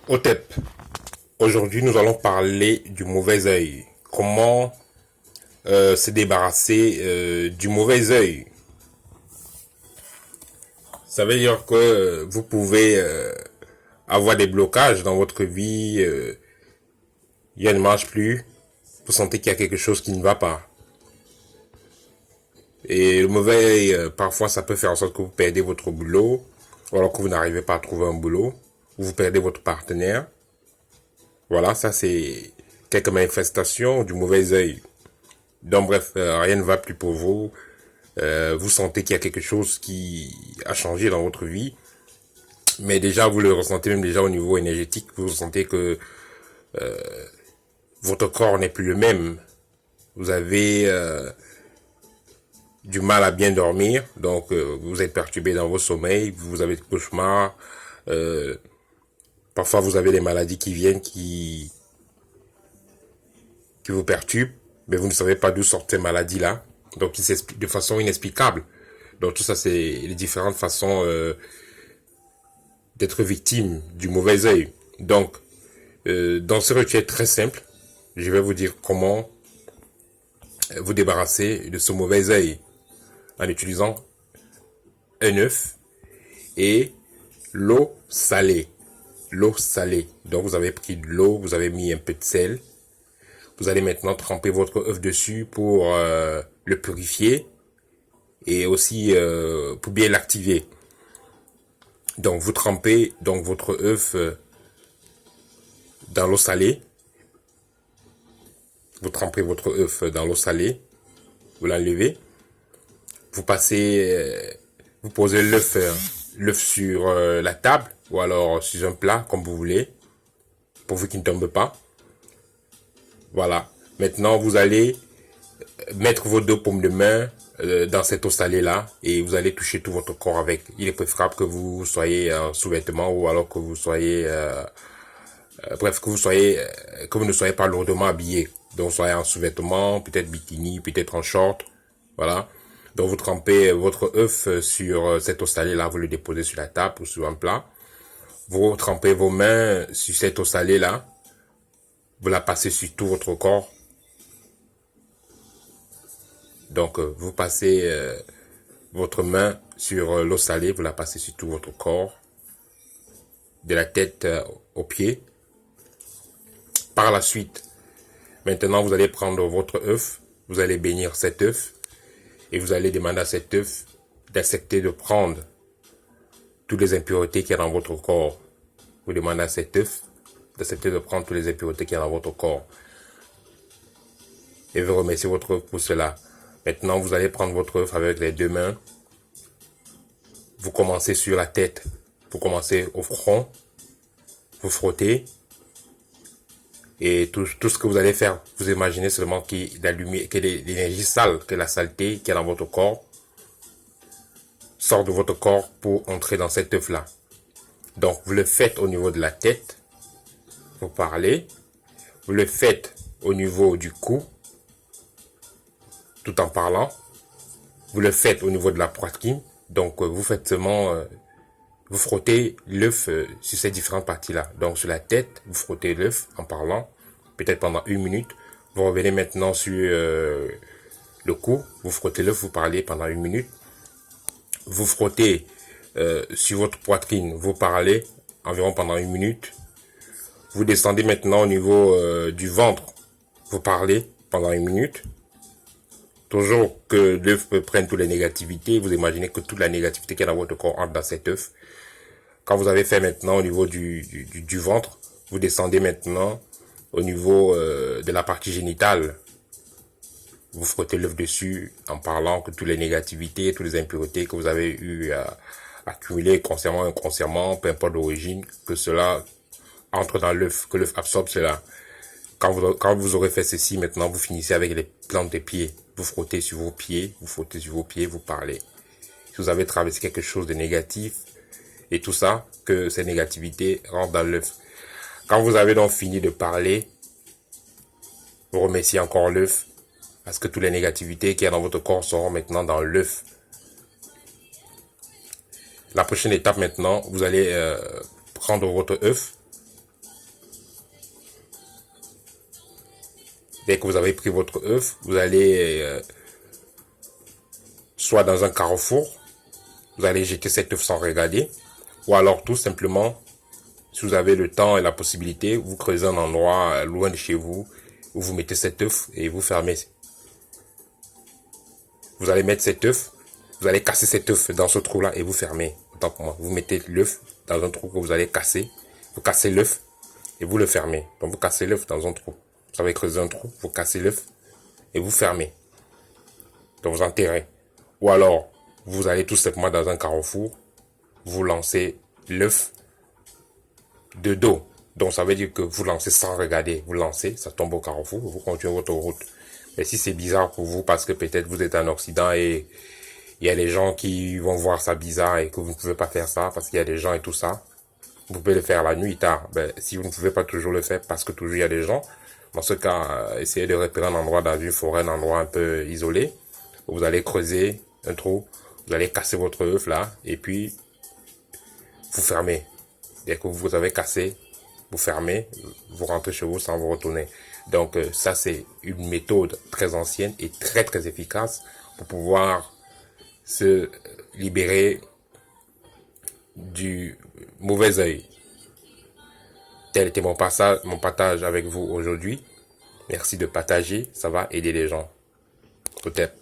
Otep, aujourd'hui nous allons parler du mauvais œil. Comment se débarrasser du mauvais œil. Ça veut dire que vous pouvez avoir des blocages dans votre vie. Il ne marche plus. Vous sentez qu'il y a quelque chose qui ne va pas. Et le mauvais œil, parfois ça peut faire en sorte que vous perdez votre boulot, ou alors que vous n'arrivez pas à trouver un boulot, ou vous perdez votre partenaire. Voilà, ça c'est quelques manifestations du mauvais œil. Donc bref, rien ne va plus pour vous. Vous sentez qu'il y a quelque chose qui a changé dans votre vie. Mais déjà, vous le ressentez même déjà au niveau énergétique. Vous sentez que votre corps n'est plus le même. Vous avez du mal à bien dormir. Donc, vous êtes perturbé dans vos sommeils. Vous avez des cauchemars. Parfois, vous avez des maladies qui viennent, qui vous perturbent. Mais vous ne savez pas d'où sortent ces maladies-là. Donc, ils s'expliquent de façon inexplicable. Donc, tout ça, c'est les différentes façons d'être victime du mauvais œil. Donc, dans ce rituel très simple, je vais vous dire comment vous débarrasser de ce mauvais œil en utilisant un œuf et l'eau salée. L'eau salée. Donc, vous avez pris de l'eau, vous avez mis un peu de sel. Vous allez maintenant tremper votre œuf dessus pour le purifier et aussi pour bien l'activer. Donc, vous trempez donc votre œuf dans l'eau salée. Vous trempez votre œuf dans l'eau salée. Vous l'enlevez. Vous passez, vous posez l'œuf sur la table ou alors sur un plat comme vous voulez, pourvu qu'il ne tombe pas. Voilà. Maintenant, vous allez mettre vos deux paumes de main dans cette eau salée là et vous allez toucher tout votre corps avec. Il est préférable que vous soyez en sous-vêtements ou alors que vous soyez bref, que vous ne soyez pas lourdement habillé. Donc, soyez en sous-vêtements, peut-être bikini, peut-être en short. Voilà. Donc, vous trempez votre œuf sur cette eau salée là, vous le déposez sur la table ou sur un plat. Vous trempez vos mains sur cette eau salée là. Vous la passez sur tout votre corps. Donc, vous passez votre main sur l'eau salée, vous la passez sur tout votre corps. De la tête aux pieds. Par la suite, maintenant, vous allez prendre votre œuf, vous allez bénir cet œuf et vous allez demander à cet œuf d'accepter de prendre toutes les impuretés qu'il y a dans votre corps. Vous demandez à cet œuf d'accepter de prendre toutes les impuretés qu'il y a dans votre corps. Et vous remerciez votre œuf pour cela. Maintenant, vous allez prendre votre œuf avec les deux mains. Vous commencez sur la tête. Vous commencez au front. Vous frottez. Et tout ce que vous allez faire, vous imaginez seulement que l'énergie sale, que la saleté qui est dans votre corps, sort de votre corps pour entrer dans cet œuf-là. Donc, vous le faites au niveau de la tête, vous parlez. Vous le faites au niveau du cou, tout en parlant. Vous le faites au niveau de la poitrine. Donc, vous faites seulement... vous frottez l'œuf sur ces différentes parties-là. Donc, sur la tête, vous frottez l'œuf en parlant, peut-être pendant 1 minute. Vous revenez maintenant sur le cou, vous frottez l'œuf, vous parlez pendant 1 minute. Vous frottez sur votre poitrine, vous parlez environ pendant 1 minute. Vous descendez maintenant au niveau du ventre, vous parlez pendant 1 minute. Toujours que l'œuf prenne toutes les négativités, vous imaginez que toute la négativité qui est dans votre corps entre dans cet œuf. Quand vous avez fait maintenant au niveau du ventre, vous descendez maintenant au niveau de la partie génitale. Vous frottez l'œuf dessus en parlant que toutes les négativités, toutes les impuretés que vous avez eu à accumuler consciemment, inconsciemment, peu importe d'origine, que cela entre dans l'œuf, que l'œuf absorbe cela. Quand vous aurez fait ceci, maintenant vous finissez avec les plantes des pieds. Vous frottez sur vos pieds, vous parlez. Si vous avez traversé quelque chose de négatif, et tout ça, que ces négativités rentrent dans l'œuf. Quand vous avez donc fini de parler, vous remerciez encore l'œuf, parce que toutes les négativités qu'il y a dans votre corps seront maintenant dans l'œuf. La prochaine étape maintenant, vous allez prendre votre œuf, Dès que vous avez pris votre œuf, vous allez soit dans un carrefour, vous allez jeter cet œuf sans regarder, ou alors tout simplement, si vous avez le temps et la possibilité, vous creusez un endroit loin de chez vous, où vous mettez cet œuf et vous fermez. Vous allez mettre cet œuf, vous allez casser cet œuf dans ce trou-là et vous fermez. Autant pour moi, vous mettez l'œuf dans un trou que vous allez casser, vous cassez l'œuf et vous le fermez. Donc vous cassez l'œuf dans un trou. Vous avez creusé un trou, vous cassez l'œuf et vous fermez. Donc vous enterrez. Ou alors, vous allez tout simplement dans un carrefour, vous lancez l'œuf de dos. Donc ça veut dire que vous lancez sans regarder. Vous lancez, ça tombe au carrefour, vous continuez votre route. Mais si c'est bizarre pour vous parce que peut-être vous êtes en Occident et il y a des gens qui vont voir ça bizarre et que vous ne pouvez pas faire ça parce qu'il y a des gens et tout ça, vous pouvez le faire la nuit tard. Ben, si vous ne pouvez pas toujours le faire parce que toujours il y a des gens, dans ce cas, essayez de repérer un endroit dans une forêt, un endroit un peu isolé, où vous allez creuser un trou, vous allez casser votre œuf là, et puis vous fermez. Dès que vous avez cassé, vous fermez, vous rentrez chez vous sans vous retourner. Donc ça c'est une méthode très ancienne et très très efficace pour pouvoir se libérer du mauvais œil. Tel était mon partage avec vous aujourd'hui. Merci de partager, ça va aider les gens. Peut-être.